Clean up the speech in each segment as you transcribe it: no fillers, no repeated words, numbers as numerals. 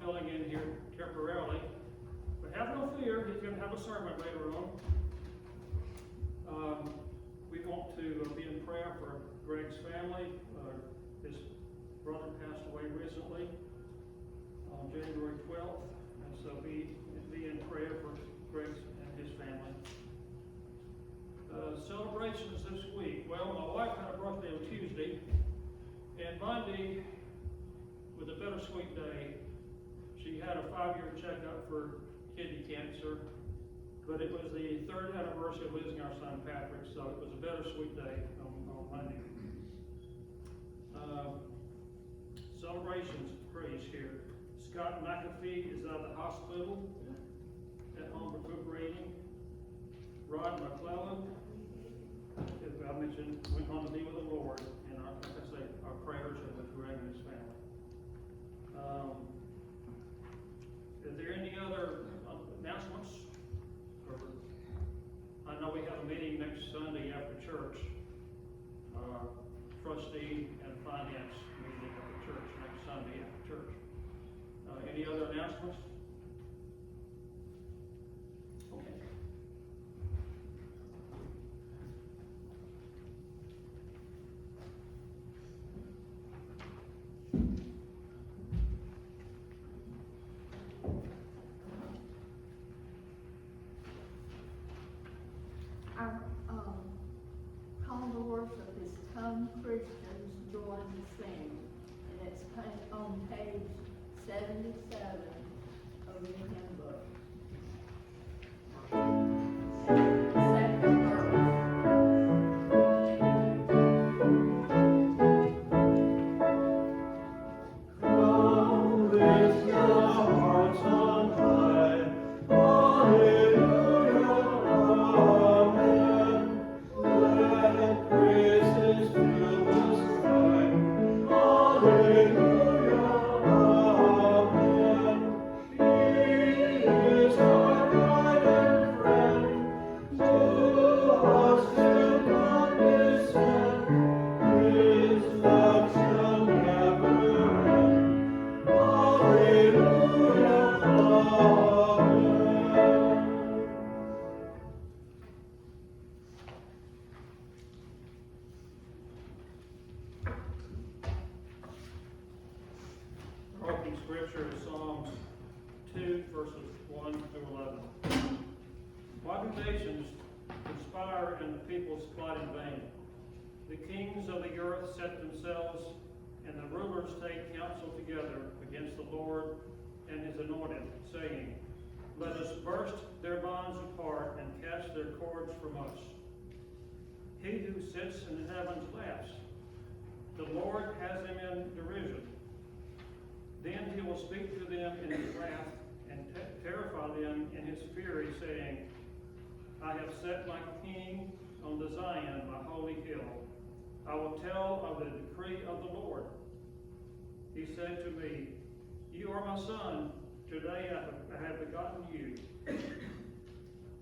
filling in here temporarily. But have no fear, he's going to have a sermon later on. We want to be in prayer for Greg's family. His brother passed away recently on January 12th, and so be in prayer for Greg and his family. Celebrations this week. Well, my wife had a birthday on Tuesday, and Monday was a bittersweet day. She had a 5-year checkup for kidney cancer, but it was the 3rd anniversary of losing our son Patrick, so it was a bittersweet day on Monday. Celebrations, praise here. Scott McAfee is out of the hospital, at home recuperating. Rod McClelland, as I mentioned, went on to be with the Lord, and our prayers are with Greg and his family. Is there any other announcements? I know we have a meeting next Sunday after church, trustee and finance meeting after church, next Sunday after church. Any other announcements? Okay. Our call to worship is Come Christians Join the Sing, and it's on page 77 of the hymn book. Second verse. Come, lift your hearts on high. Hallelujah, amen. Let praises fill the sky. Hallelujah, amen. He is our guide and friend. To us till God descend. His love shall never end. Hallelujah, amen. Our opening scripture is Psalms 2, verses 1 through 11. Why do nations conspire and the peoples plot in vain? The kings of the earth set themselves, and the rulers take counsel together against the Lord and his anointed, saying, Let us burst their bonds apart and cast their cords from us. He who sits in the heavens laughs. The Lord has them in derision. Then he will speak to them in his wrath and terrify them in his fury, saying, I have set my king on the Zion, my holy hill. I will tell of the decree of the Lord. He said to me, You are my son. Today I have begotten you.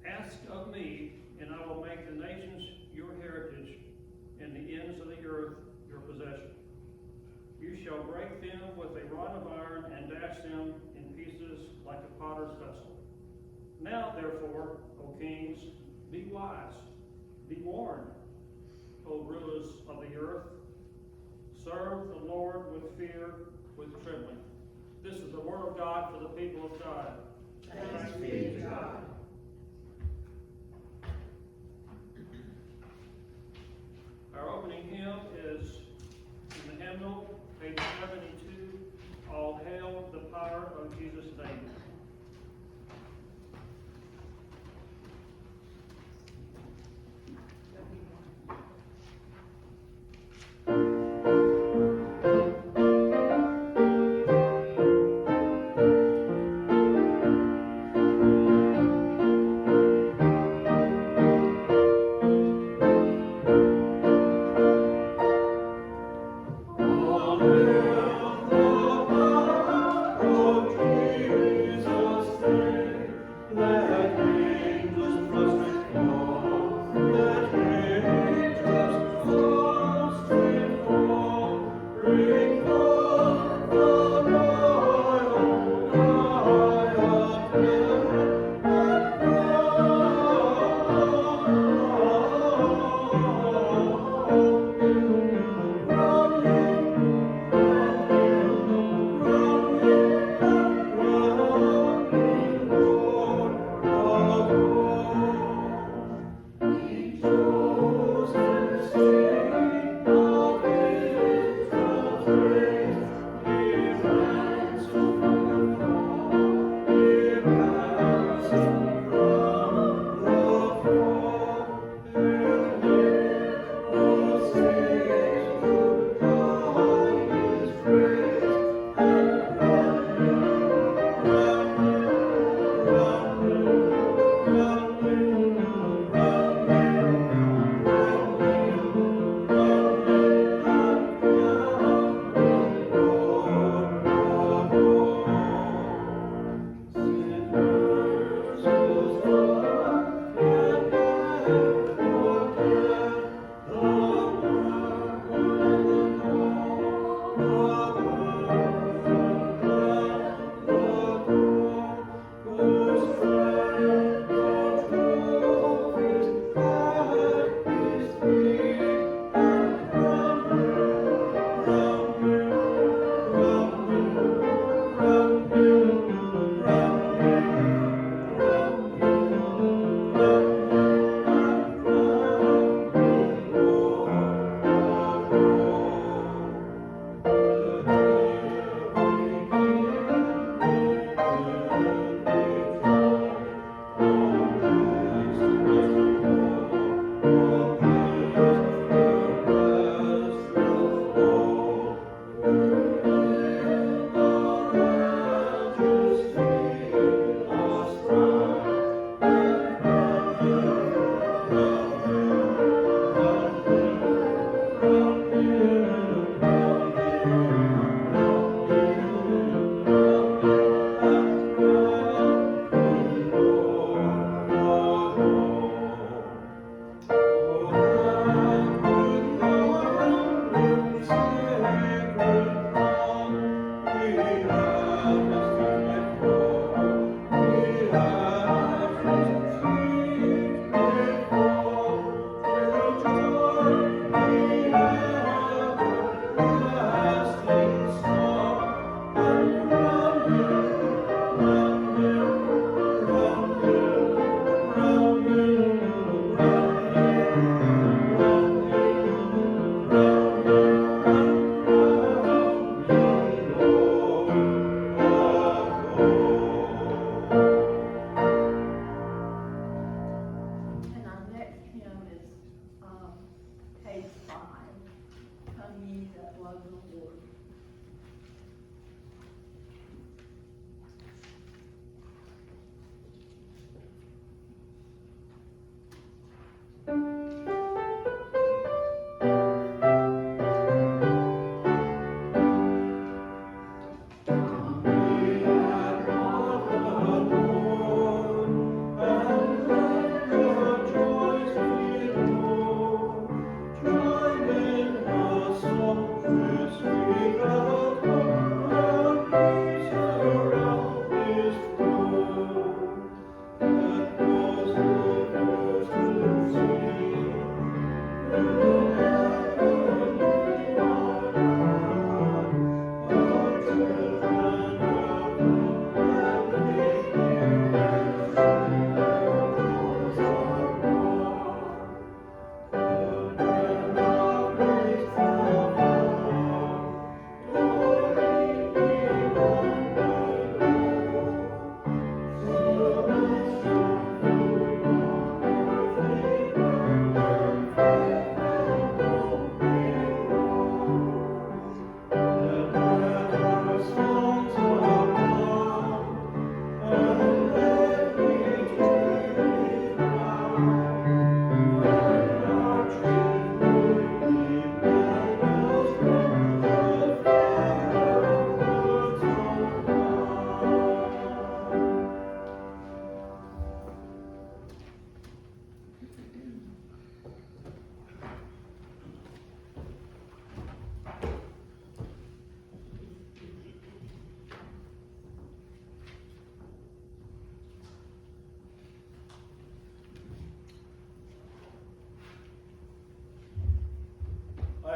Ask of me, and I will make the nations your heritage, and the ends of the earth your possession. You shall break them with a rod of iron and dash them in pieces like a potter's vessel. Now, therefore, O kings, be wise, be warned, O rulers of the earth. Serve the Lord with fear, with trembling. This is the word of God for the people of God. Thanks be to God. Our opening hymn is in the hymnal, page 72, All Hail the Power of Jesus' Name. All hail the power of Jesus.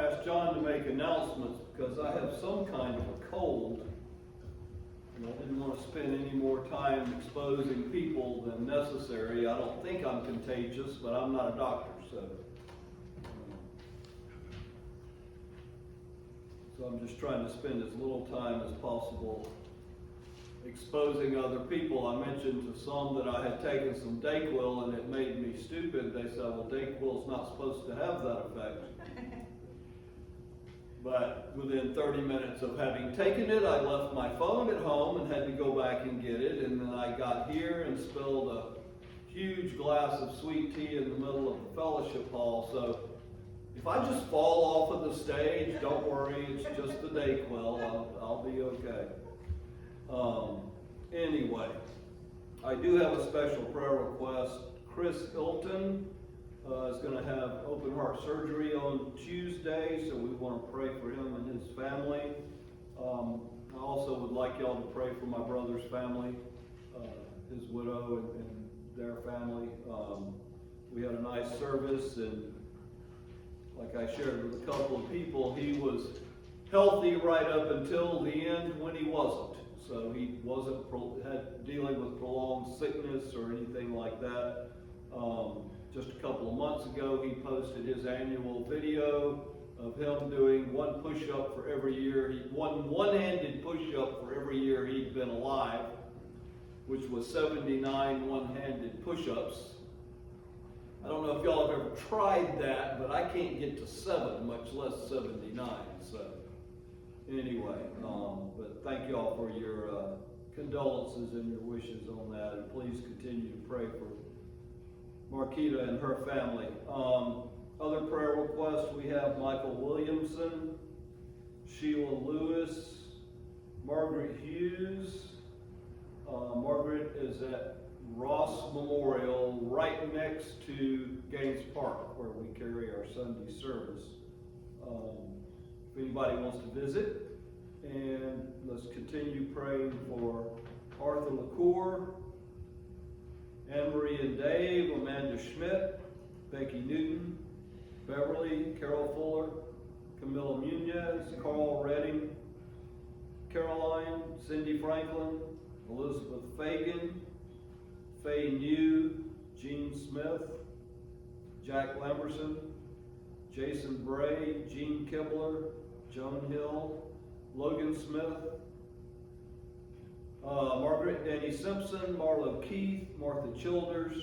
ask John to make announcements because I have some kind of a cold. And I didn't want to spend any more time exposing people than necessary. I don't think I'm contagious, but I'm not a doctor, so I'm just trying to spend as little time as possible exposing other people. I mentioned to some that I had taken some Dayquil and it made me stupid. They said, well, Dayquil's not supposed to have that effect. But within 30 minutes of having taken it, I left my phone at home and had to go back and get it. And then I got here and spilled a huge glass of sweet tea in the middle of the fellowship hall. So if I just fall off of the stage, don't worry, it's just the Dayquil. I'll be okay. Anyway, I do have a special prayer request. Chris Hilton is going to have open heart surgery on Tuesday, so we want to pray for him and his family. I also would like y'all to pray for my brother's family, his widow and their family. We had a nice service, and like I shared with a couple of people, he was healthy right up until the end when he wasn't. So he wasn't dealing with prolonged sickness or anything like that. Just a couple of months ago, he posted his annual video of him doing one push-up for every year. One-handed push-up for every year he'd been alive, which was 79 one-handed push-ups. I don't know if y'all have ever tried that, but I can't get to 7, much less 79. So anyway, but thank y'all for your condolences and your wishes on that, and please continue to pray for Marquita and her family. Other prayer requests, we have Michael Williamson, Sheila Lewis, Margaret Hughes. Margaret is at Ross Memorial, right next to Gaines Park, where we carry our Sunday service. If anybody wants to visit, and let's continue praying for Arthur LaCour, Anne-Marie and Dave, Amanda Schmidt, Becky Newton, Beverly, Carol Fuller, Camilla Munez, Carl Redding, Caroline, Cindy Franklin, Elizabeth Fagan, Faye New, Jean Smith, Jack Lamberson, Jason Bray, Jean Kibler, Joan Hill, Logan Smith, Margaret Danny Simpson, Marlo Keith, Martha Childers,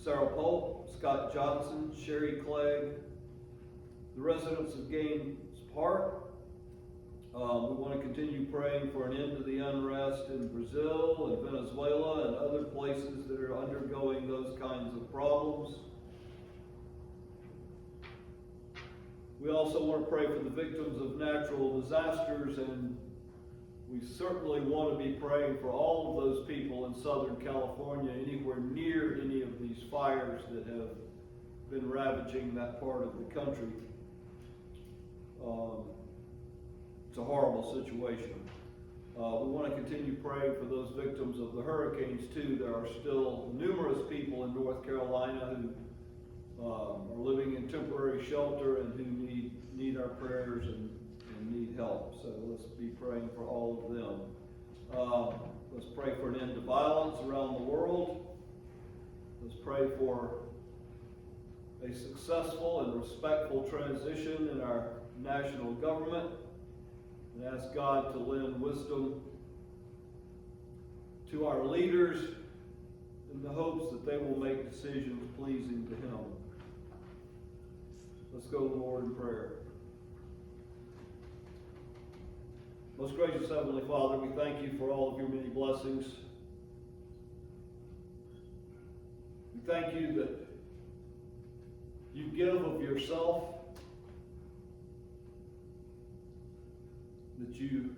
Sarah Polk, Scott Johnson, Sherry Clegg, the residents of Gaines Park. We want to continue praying for an end to the unrest in Brazil and Venezuela and other places that are undergoing those kinds of problems. We also want to pray for the victims of natural disasters, and we certainly want to be praying for all of those people in Southern California, anywhere near any of these fires that have been ravaging that part of the country. It's a horrible situation. We want to continue praying for those victims of the hurricanes too. There are still numerous people in North Carolina who are living in temporary shelter and who need our prayers and need help. So let's be praying for all of them. Let's pray for an end to violence around the world. Let's pray for a successful and respectful transition in our national government, and ask God to lend wisdom to our leaders in the hopes that they will make decisions pleasing to Him. Let's go, Lord, in prayer. Most gracious Heavenly Father, we thank you for all of your many blessings. We thank you that you give of yourself, that you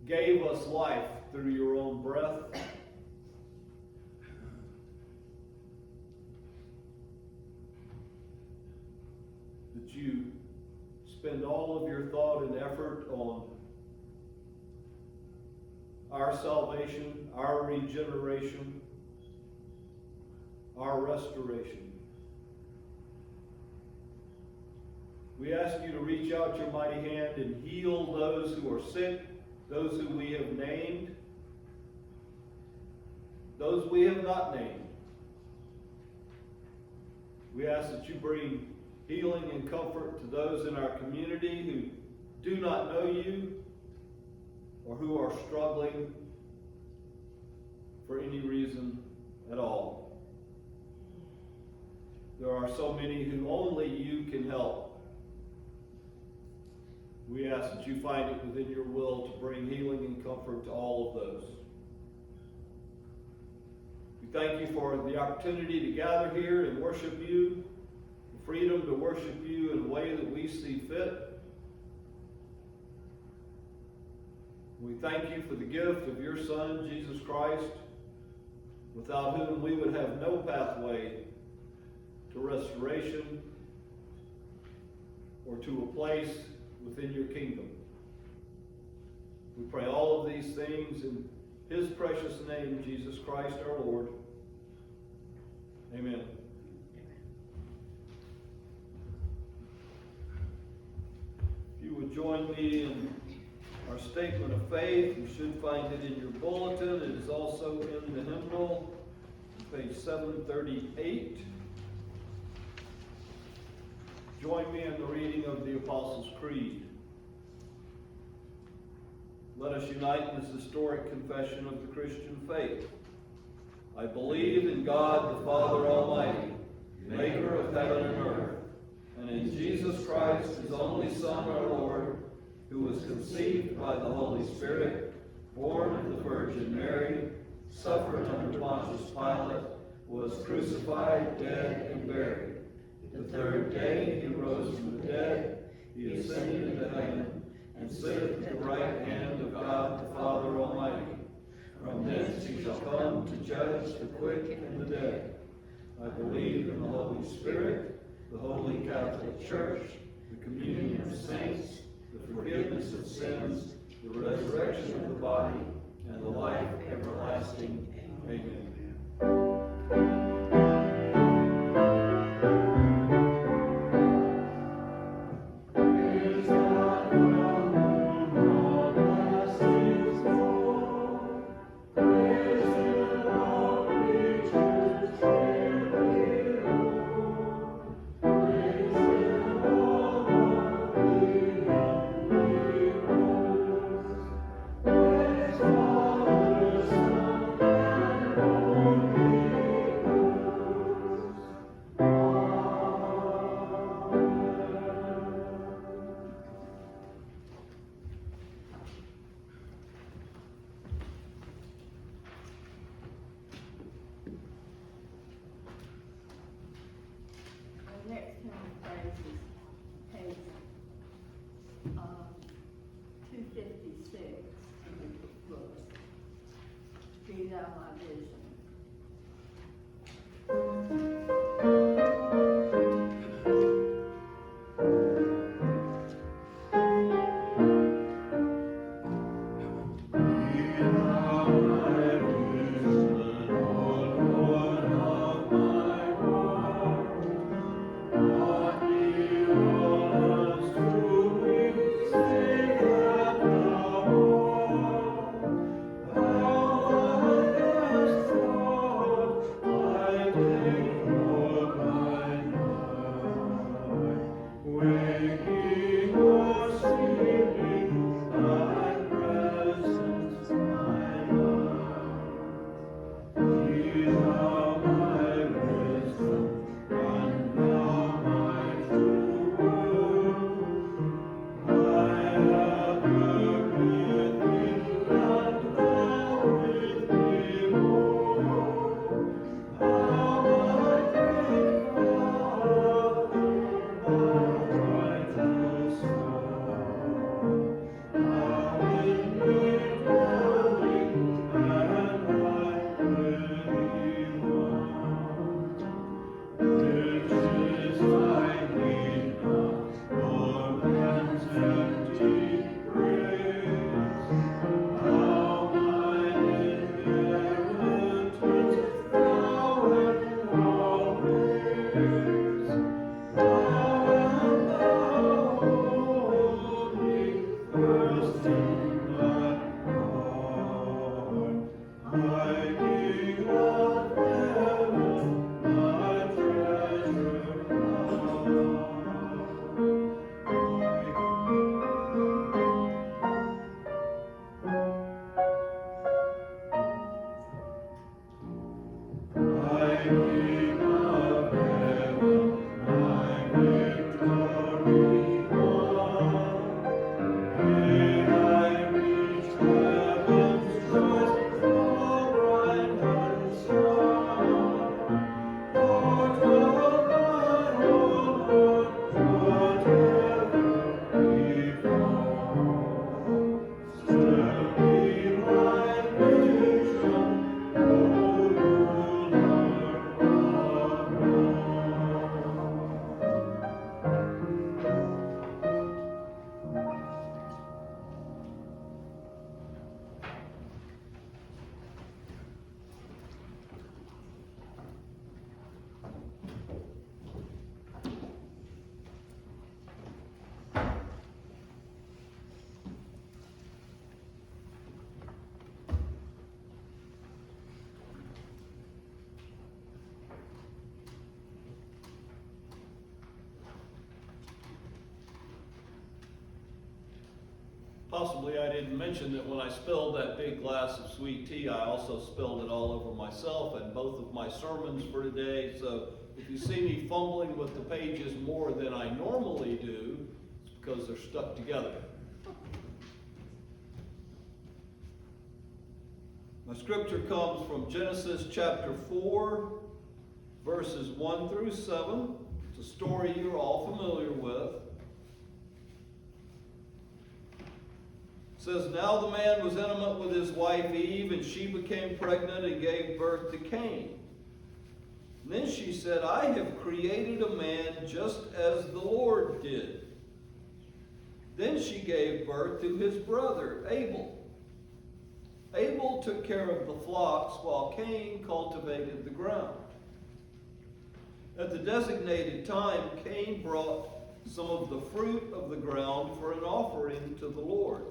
gave us life through your own breath. That you spend all of your thought and effort on our salvation, our regeneration, our restoration. We ask you to reach out your mighty hand and heal those who are sick, those who we have named, those we have not named. We ask that you bring healing and comfort to those in our community who do not know you or who are struggling for any reason at all. There are so many who only you can help. We ask that you find it within your will to bring healing and comfort to all of those. We thank you for the opportunity to gather here and worship you, the freedom to worship you in a way that we see fit. We thank you for the gift of your Son, Jesus Christ, without whom we would have no pathway to restoration or to a place within your kingdom. We pray all of these things in his precious name, Jesus Christ our Lord. Amen. If you would join me in our statement of faith, you should find it in your bulletin. It is also in the hymnal, page 738. Join me in the reading of the Apostles' Creed. Let us unite in this historic confession of the Christian faith. I believe in God the Father Almighty, maker of heaven and earth, and in Jesus Christ, his only Son, our Lord, who was conceived by the Holy Spirit, born of the Virgin Mary, suffered under Pontius Pilate, was crucified, dead, and buried. The third day he rose from the dead, he ascended into heaven, and sitteth at the right hand of God the Father Almighty. From thence he shall come to judge the quick and the dead. I believe in the Holy Spirit, the Holy Catholic Church, the communion of saints, the forgiveness of sins, the resurrection of the body, and the life everlasting. Amen. Next hymn praise is page 256 in the book. Be thou my vision. Thou Possibly I didn't mention that when I spilled that big glass of sweet tea, I also spilled it all over myself and both of my sermons for today. So if you see me fumbling with the pages more than I normally do, it's because they're stuck together. My scripture comes from Genesis chapter 4, verses 1 through 7. It's a story you're all familiar with. It says, "Now the man was intimate with his wife Eve, and she became pregnant and gave birth to Cain. And then she said, I have created a man just as the Lord did. Then she gave birth to his brother Abel. Abel took care of the flocks, while Cain cultivated the ground. At the designated time, Cain brought some of the fruit of the ground for an offering to the Lord.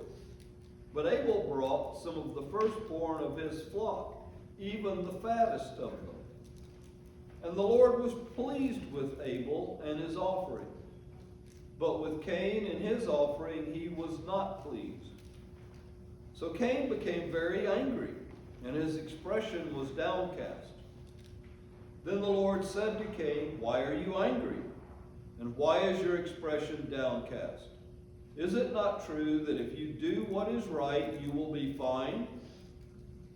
But Abel brought some of the firstborn of his flock, even the fattest of them. And the Lord was pleased with Abel and his offering. But with Cain and his offering he was not pleased. So Cain became very angry, and his expression was downcast. Then the Lord said to Cain, Why are you angry? And why is your expression downcast? Is it not true that if you do what is right, you will be fine?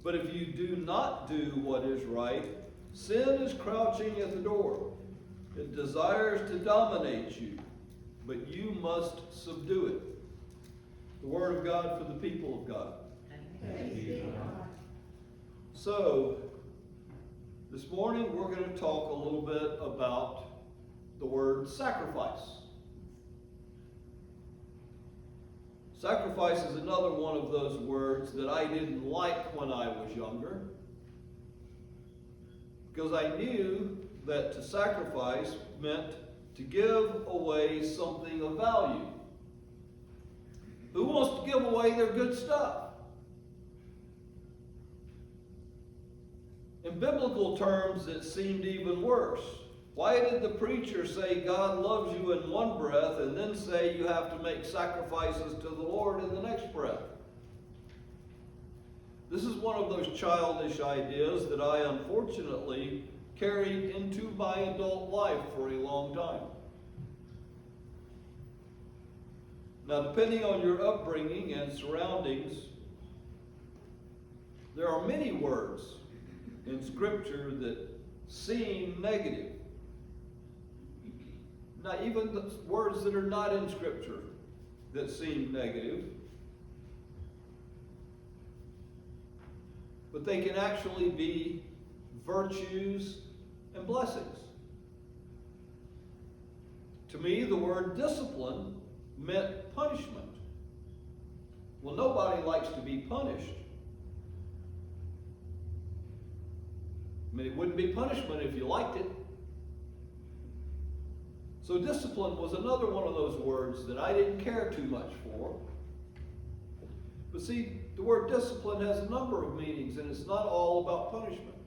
But if you do not do what is right, sin is crouching at the door. It desires to dominate you, but you must subdue it." The word of God for the people of God. So, this morning we're going to talk a little bit about the word sacrifice. Sacrifice is another one of those words that I didn't like when I was younger, because I knew that to sacrifice meant to give away something of value. Who wants to give away their good stuff? In biblical terms, it seemed even worse. Why did the preacher say God loves you in one breath and then say you have to make sacrifices to the Lord in the next breath? This is one of those childish ideas that I unfortunately carried into my adult life for a long time. Now, depending on your upbringing and surroundings, there are many words in Scripture that seem negative. Not even the words that are not in Scripture that seem negative. But they can actually be virtues and blessings. To me, the word discipline meant punishment. Well, nobody likes to be punished. I mean, it wouldn't be punishment if you liked it. So discipline was another one of those words that I didn't care too much for. But see, the word discipline has a number of meanings, and it's not all about punishment.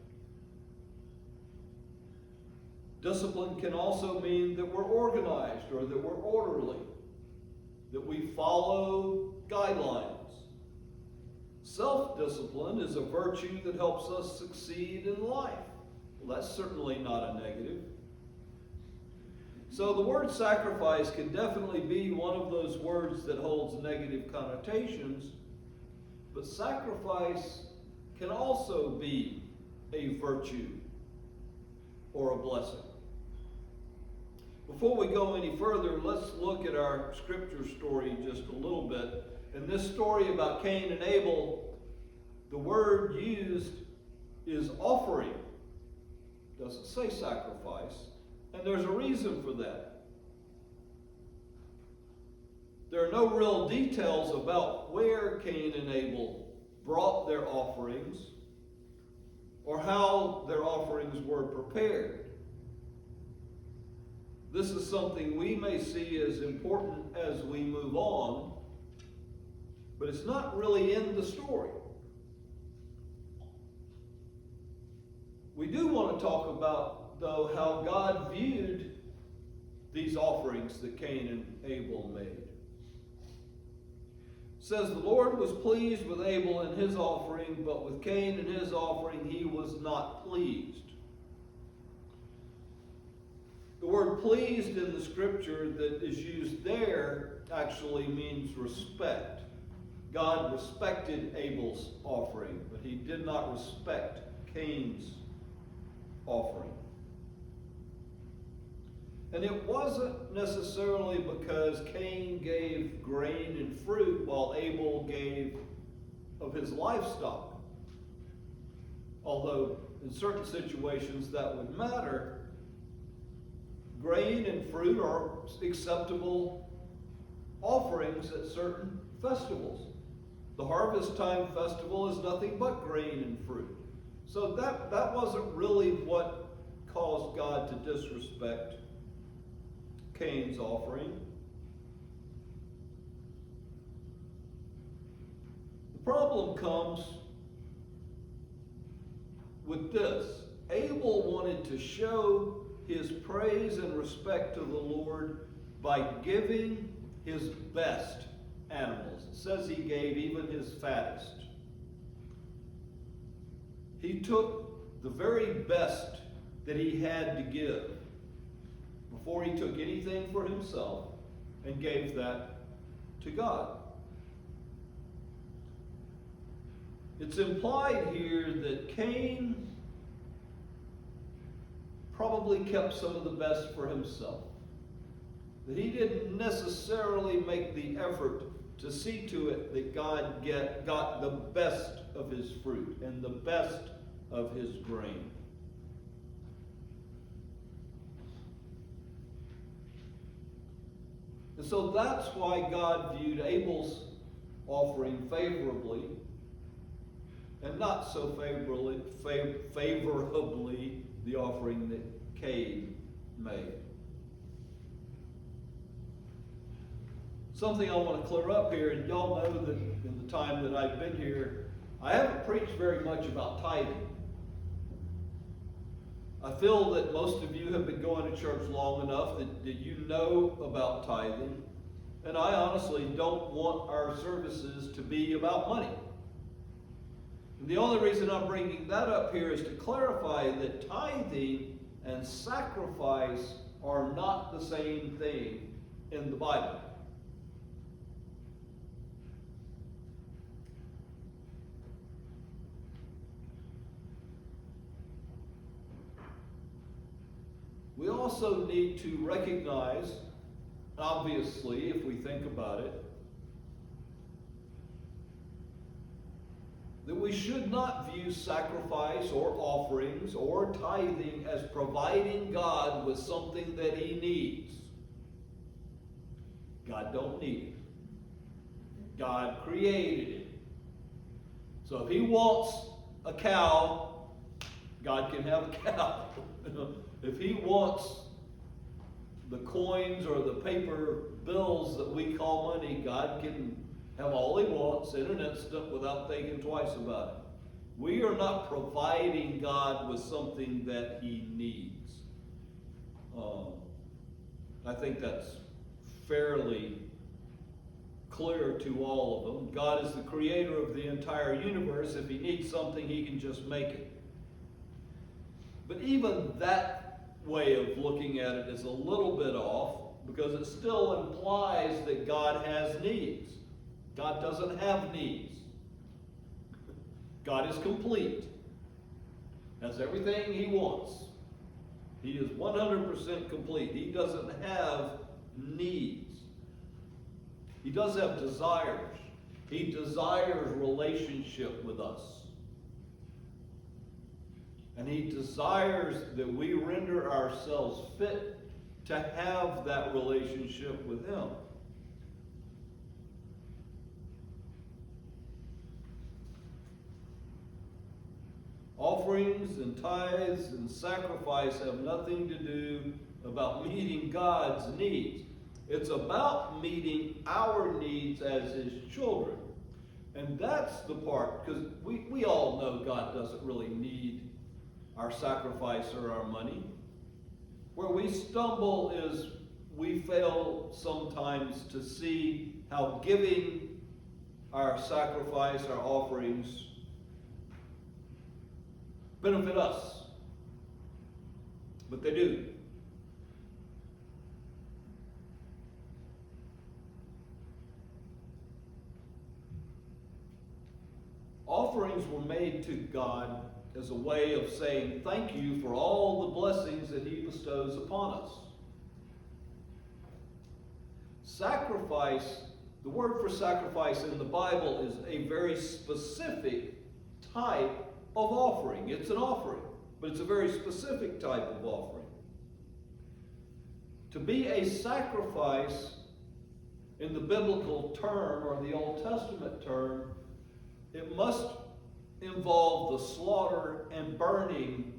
Discipline can also mean that we're organized or that we're orderly, that we follow guidelines. Self-discipline is a virtue that helps us succeed in life. Well, that's certainly not a negative. So the word sacrifice can definitely be one of those words that holds negative connotations, but sacrifice can also be a virtue or a blessing. Before we go any further, let's look at our scripture story just a little bit. In this story about Cain and Abel, the word used is offering. It doesn't say sacrifice. And there's a reason for that. There are no real details about where Cain and Abel brought their offerings or how their offerings were prepared. This is something we may see as important as we move on, but it's not really in the story. We do want to talk about, though, how God viewed these offerings that Cain and Abel made. says, the Lord was pleased with Abel and his offering, but with Cain and his offering he was not pleased. The word pleased in the scripture that is used there actually means respect. God respected Abel's offering, but he did not respect Cain's offering. And it wasn't necessarily because Cain gave grain and fruit while Abel gave of his livestock. Although in certain situations that would matter, grain and fruit are acceptable offerings at certain festivals. The harvest time festival is nothing but grain and fruit. So that wasn't really what caused God to disrespect Cain's offering. The problem comes with this. Abel wanted to show his praise and respect to the Lord by giving his best animals. It says he gave even his fattest. He took the very best that he had to give before he took anything for himself and gave that to God. It's implied here that Cain probably kept some of the best for himself. That he didn't necessarily make the effort to see to it that God got the best of his fruit and the best of his grain. And so that's why God viewed Abel's offering favorably and not so favorably the offering that Cain made. Something I want to clear up here, and y'all know that in the time that I've been here, I haven't preached very much about tithing. I feel that most of you have been going to church long enough that you know about tithing, and I honestly don't want our services to be about money. And the only reason I'm bringing that up here is to clarify that tithing and sacrifice are not the same thing in the Bible. We also need to recognize, obviously, if we think about it, that we should not view sacrifice or offerings or tithing as providing God with something that he needs. God don't need it. God created it. So if he wants a cow, God can have a cow. If he wants the coins or the paper bills that we call money, God can have all he wants in an instant without thinking twice about it. We are not providing God with something that he needs. I think that's fairly clear to all of them. God is the creator of the entire universe. If he needs something, he can just make it. But even that way of looking at it is a little bit off, because it still implies that God has needs. God doesn't have needs. God is complete. Has everything he wants. He is 100% complete. He doesn't have needs. He does have desires. He desires relationship with us. And he desires that we render ourselves fit to have that relationship with him. Offerings and tithes and sacrifice have nothing to do about meeting God's needs. It's about meeting our needs as his children. And that's the part, because we all know God doesn't really need our sacrifice or our money. Where we stumble is we fail sometimes to see how giving our sacrifice, our offerings benefit us. But they do. Offerings were made to God as a way of saying thank you for all the blessings that He bestows upon us. Sacrifice, the word for sacrifice in the Bible is a very specific type of offering. It's an offering, but it's a very specific type of offering. To be a sacrifice in the biblical term or the Old Testament term, it must involve the slaughter and burning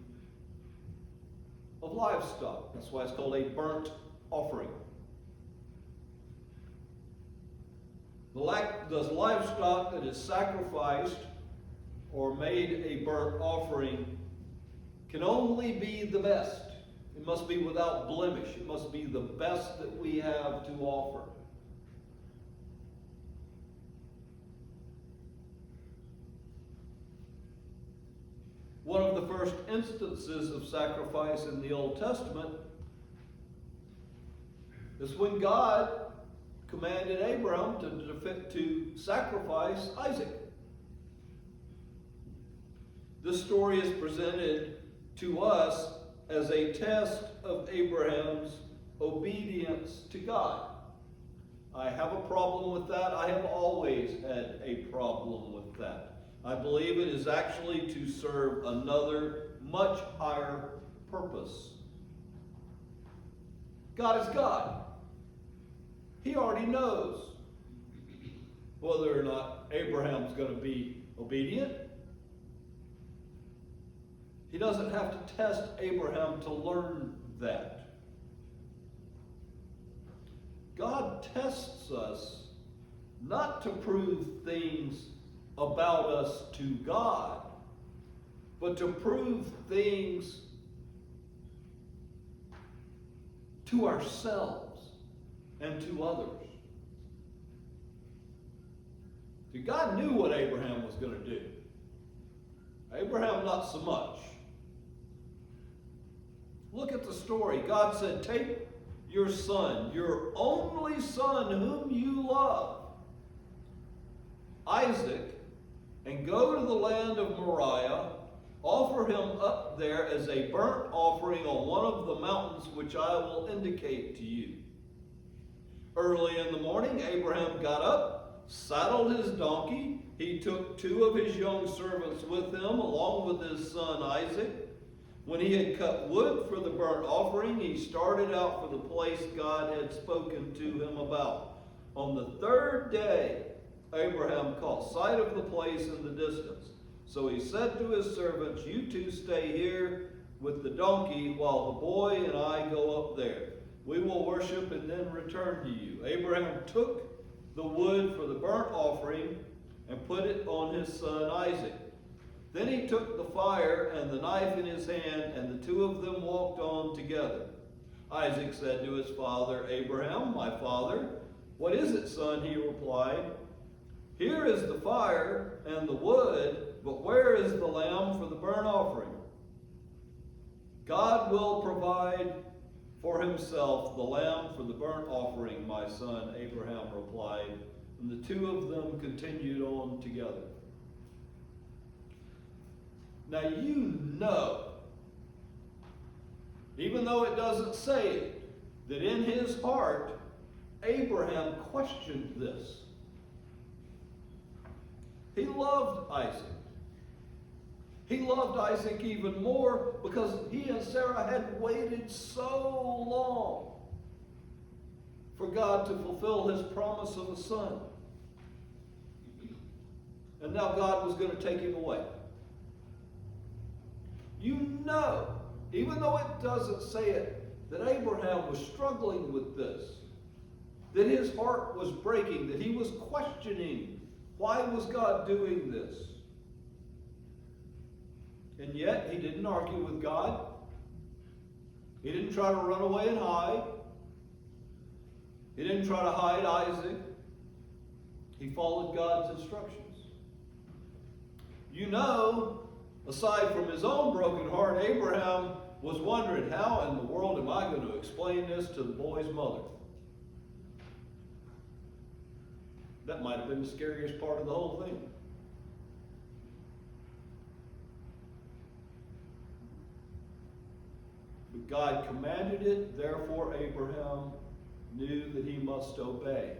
of livestock. That's why it's called a burnt offering. The livestock that is sacrificed or made a burnt offering can only be the best. It must be without blemish. It must be the best that we have to offer. One of the first instances of sacrifice in the Old Testament is when God commanded Abraham to sacrifice Isaac. This story is presented to us as a test of Abraham's obedience to God. I have a problem with that. I have always had a problem with that. I believe it is actually to serve another much higher purpose. God is God. He already knows whether or not Abraham's going to be obedient. He doesn't have to test Abraham to learn that. God tests us not to prove things about us to God, but to prove things to ourselves and to others. See, God knew what Abraham was going to do. Abraham, not so much. Look at the story. God said, take your son, your only son whom you love, Isaac, and go to the land of Moriah, offer him up there as a burnt offering on one of the mountains which I will indicate to you. Early in the morning, Abraham got up, saddled his donkey. He took 2 of his young servants with him, along with his son Isaac. When he had cut wood for the burnt offering, he started out for the place God had spoken to him about. On the 3rd day, Abraham caught sight of the place in the distance. So he said to his servants, you 2 stay here with the donkey while the boy and I go up there. We will worship and then return to you. Abraham took the wood for the burnt offering and put it on his son Isaac. Then he took the fire and the knife in his hand, and the 2 of them walked on together. Isaac said to his father, Abraham, my father. What is it, son? He replied. Here is the fire and the wood, but where is the lamb for the burnt offering? God will provide for himself the lamb for the burnt offering, my son, Abraham replied. And the 2 of them continued on together. Now you know, even though it doesn't say it, that in his heart, Abraham questioned this. He loved Isaac. He loved Isaac even more because he and Sarah had waited so long for God to fulfill his promise of a son. And now God was going to take him away. You know, even though it doesn't say it, that Abraham was struggling with this, that his heart was breaking, that he was questioning, why was God doing this? And yet, he didn't argue with God. He didn't try to run away and hide. He didn't try to hide Isaac. He followed God's instructions. You know, aside from his own broken heart, Abraham was wondering, how in the world am I going to explain this to the boy's mother? That might have been the scariest part of the whole thing. But God commanded it, therefore Abraham knew that he must obey.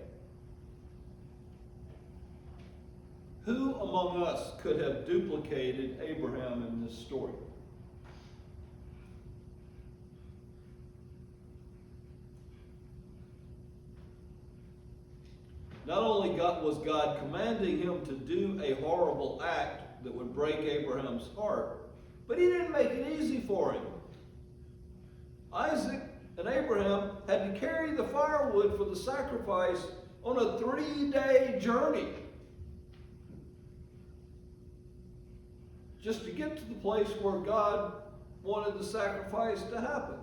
Who among us could have duplicated Abraham in this story? Not only was God commanding him to do a horrible act that would break Abraham's heart, but he didn't make it easy for him. Isaac and Abraham had to carry the firewood for the sacrifice on a 3-day journey just to get to the place where God wanted the sacrifice to happen.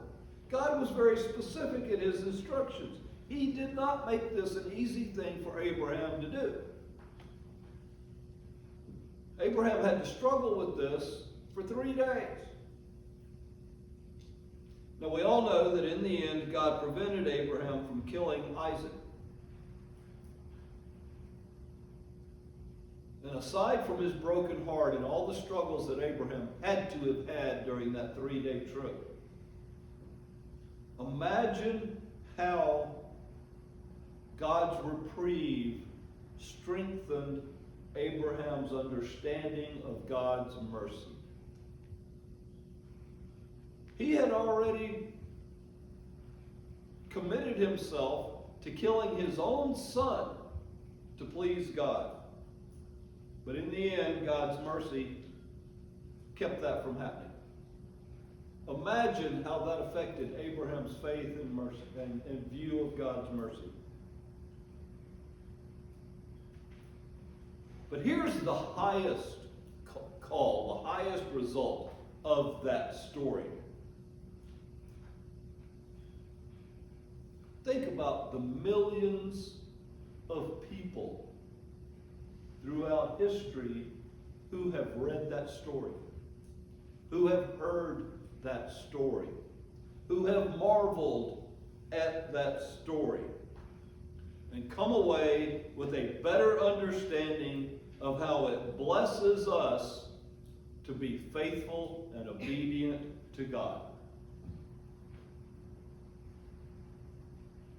God was very specific in his instructions. He did not make this an easy thing for Abraham to do. Abraham had to struggle with this for 3 days. Now we all know that in the end, God prevented Abraham from killing Isaac. And aside from his broken heart and all the struggles that Abraham had to have had during that 3-day trip, imagine how God's reprieve strengthened Abraham's understanding of God's mercy. He had already committed himself to killing his own son to please God. But in the end, God's mercy kept that from happening. Imagine how that affected Abraham's faith and mercy and view of God's mercy. But here's the highest call, the highest result of that story. Think about the millions of people throughout history who have read that story, who have heard that story, who have marveled at that story, and come away with a better understanding of how it blesses us to be faithful and obedient to God.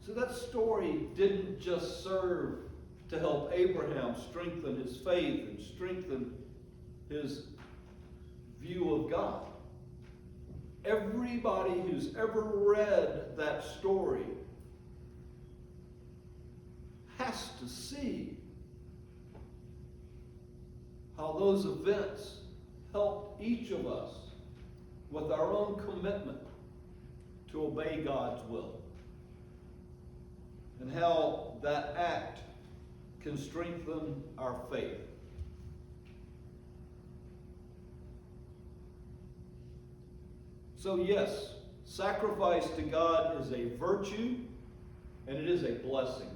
So that story didn't just serve to help Abraham strengthen his faith and strengthen his view of God. Everybody who's ever read that story has to see how those events helped each of us with our own commitment to obey God's will, and how that act can strengthen our faith. So yes, sacrifice to God is a virtue and it is a blessing.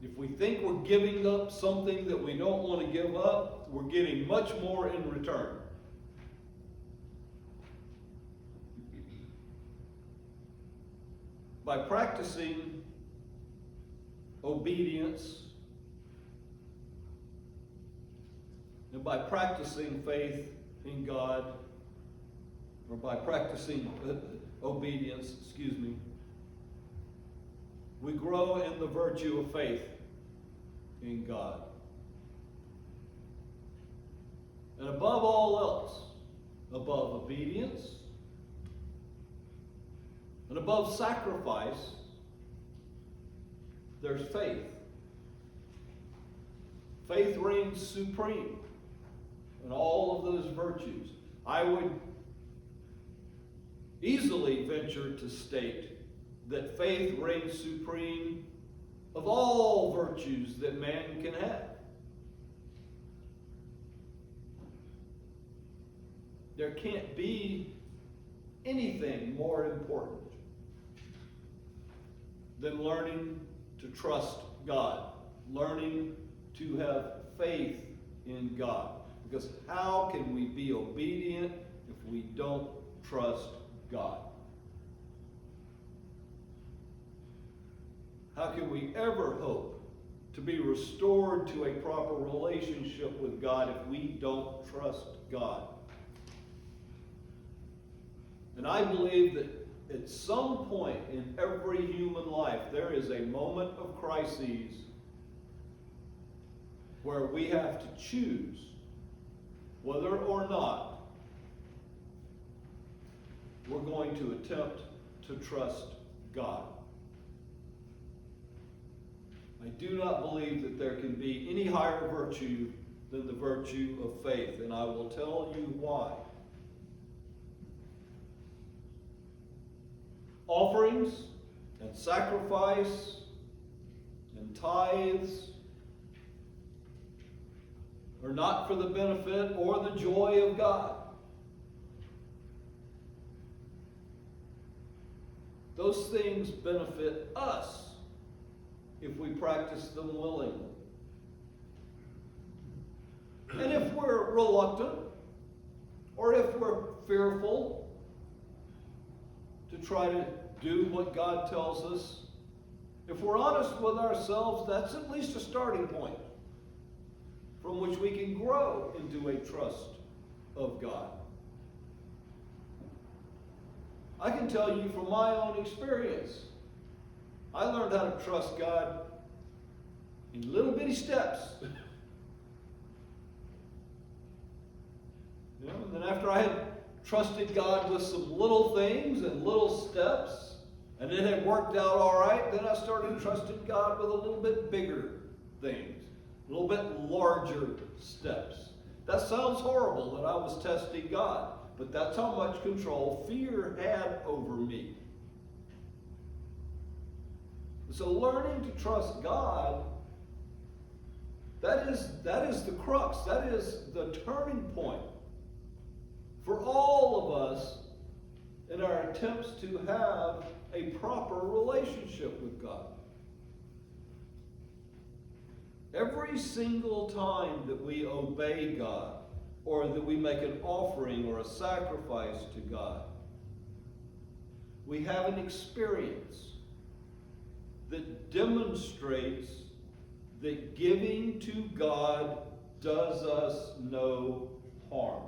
If we think we're giving up something that we don't want to give up, we're getting much more in return. By practicing obedience and by practicing faith in God, or by practicing obedience, we grow in the virtue of faith in God. And above all else, above obedience and above sacrifice, there's faith. Faith reigns supreme in all of those virtues. I would easily venture to state that faith reigns supreme of all virtues that man can have. There can't be anything more important than learning to trust God, learning to have faith in God. Because how can we be obedient if we don't trust God? How can we ever hope to be restored to a proper relationship with God if we don't trust God? And I believe that at some point in every human life, there is a moment of crises where we have to choose whether or not we're going to attempt to trust God. I do not believe that there can be any higher virtue than the virtue of faith, and I will tell you why. Offerings and sacrifice and tithes are not for the benefit or the joy of God. Those things benefit us if we practice them willingly. And if we're reluctant, or if we're fearful to try to do what God tells us, if we're honest with ourselves, that's at least a starting point from which we can grow into a trust of God. I can tell you from my own experience, I learned how to trust God in little bitty steps. And then after I had trusted God with some little things and little steps, and it had worked out all right, then I started trusting God with a little bit bigger things, a little bit larger steps. That sounds horrible that I was testing God, but that's how much control fear had over me. So learning to trust God, that is the crux, that is the turning point for all of us in our attempts to have a proper relationship with God. Every single time that we obey God, or that we make an offering or a sacrifice to God, we have an experience that demonstrates that giving to God does us no harm.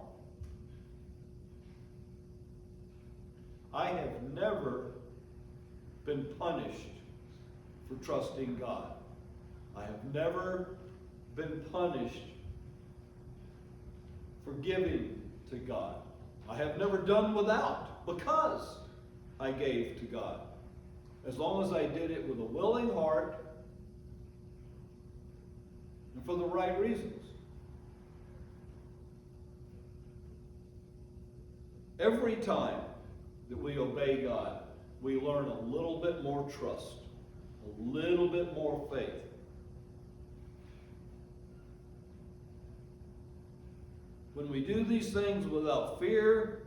I have never been punished for trusting God. I have never been punished for giving to God. I have never done without because I gave to God. As long as I did it with a willing heart and for the right reasons. Every time that we obey God, we learn a little bit more trust, a little bit more faith. When we do these things without fear,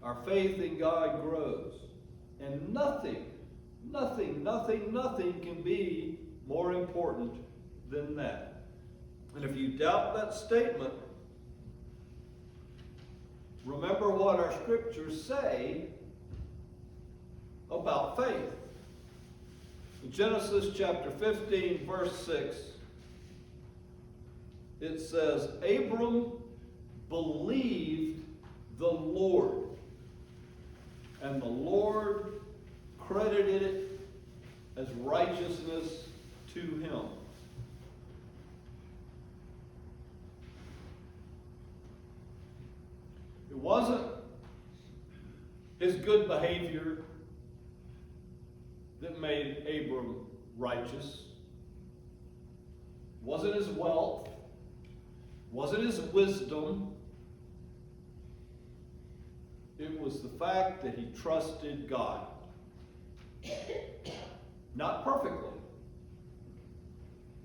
our faith in God grows. And nothing can be more important than that. And if you doubt that statement, remember what our scriptures say about faith. In Genesis chapter 15, verse 6, it says, Abram believed the Lord, and the Lord credited it as righteousness to him. It wasn't his good behavior that made Abram righteous. It wasn't his wealth. It wasn't his wisdom. It was the fact that he trusted God. Not perfectly,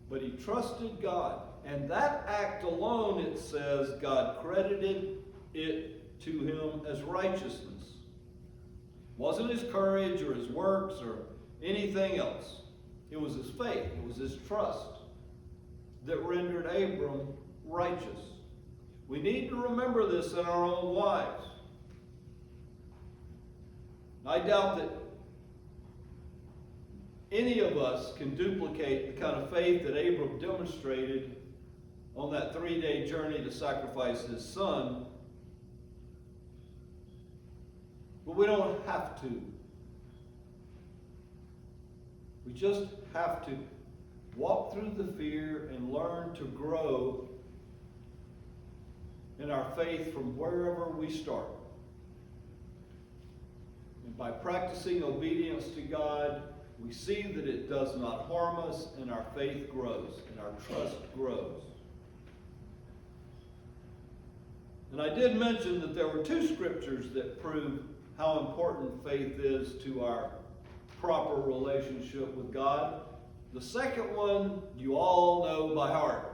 but he trusted God. And that act alone, it says, God credited it to him as righteousness. It wasn't his courage or his works or anything else. It was his faith, it was his trust that rendered Abram righteous. We need to remember this in our own lives. I doubt that any of us can duplicate the kind of faith that Abram demonstrated on that 3-day journey to sacrifice his son. But we don't have to. We just have to walk through the fear and learn to grow in our faith from wherever we start. And by practicing obedience to God, we see that it does not harm us, and our faith grows, and our trust grows. And I did mention that there were 2 scriptures that prove how important faith is to our proper relationship with God. The second one you all know by heart.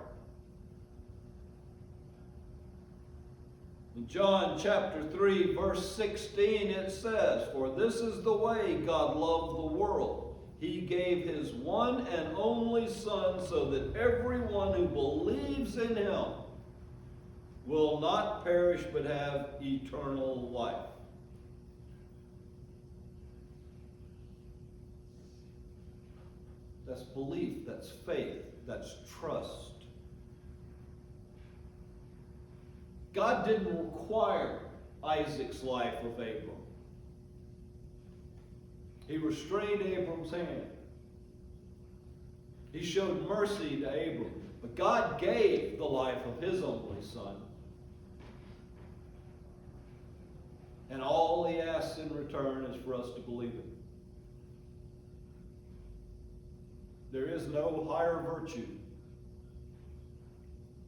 In John chapter 3, verse 16, it says, "For this is the way God loved the world. He gave his one and only Son so that everyone who believes in him will not perish but have eternal life." That's belief, that's faith, that's trust. God didn't require Isaac's life of Abram. He restrained Abram's hand. He showed mercy to Abram. But God gave the life of his only son. And all he asks in return is for us to believe it. There is no higher virtue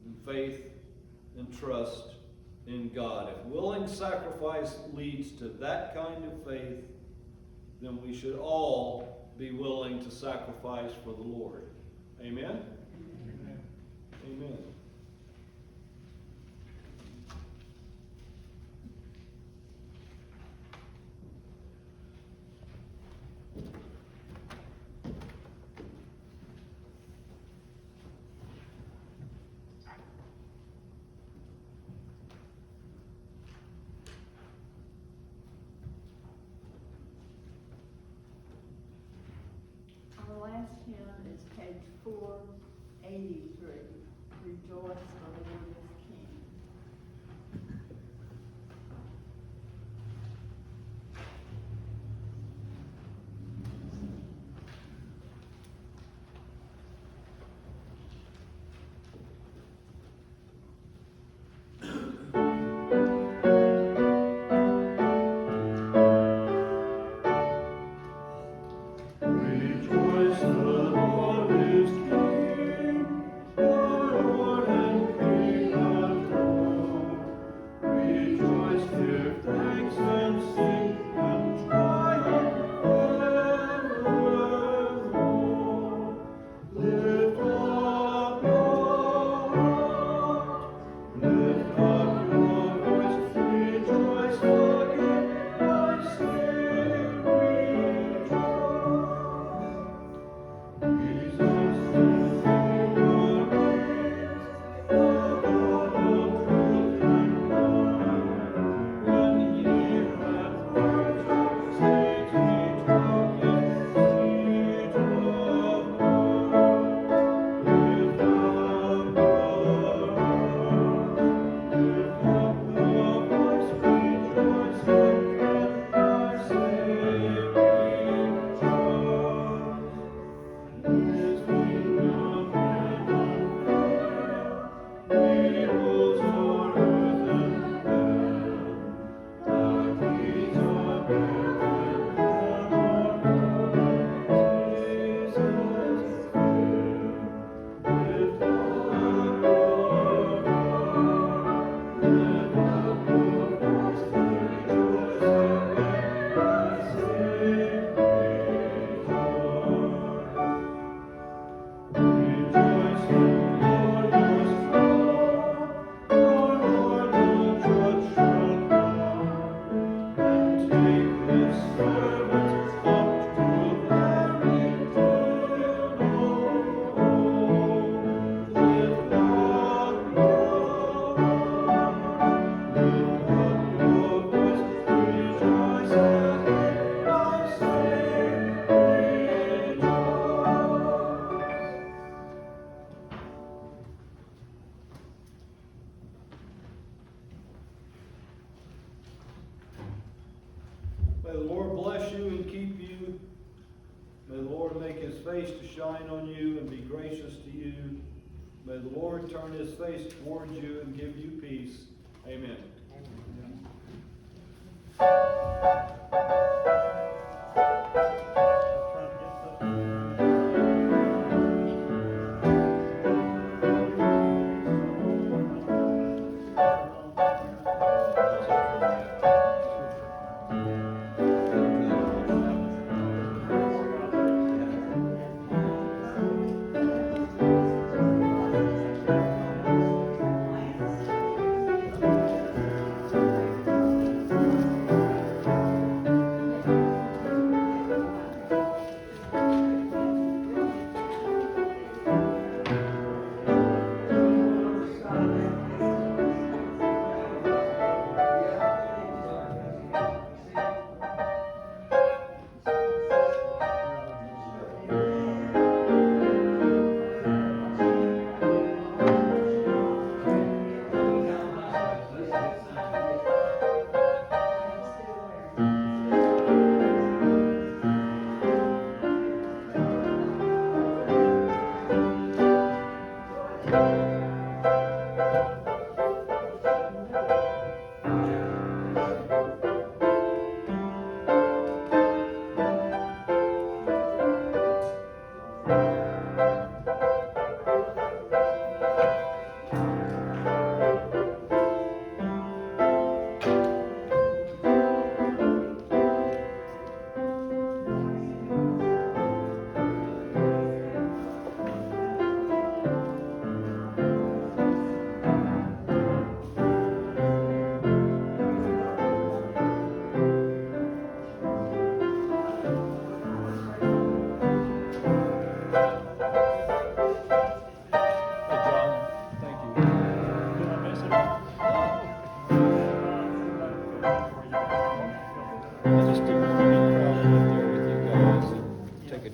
than faith and trust in God. If willing sacrifice leads to that kind of faith, then we should all be willing to sacrifice for the Lord. Amen? Amen. Amen. Our last hymn is page 483. Rejoice, the Lord is King. Rejoice, the Lord is King, the Lord and King. May the Lord bless you and keep you. May the Lord make his face to shine on you and be gracious to you. May the Lord turn his face towards you and give you peace. Amen.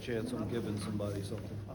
Chance on giving somebody something.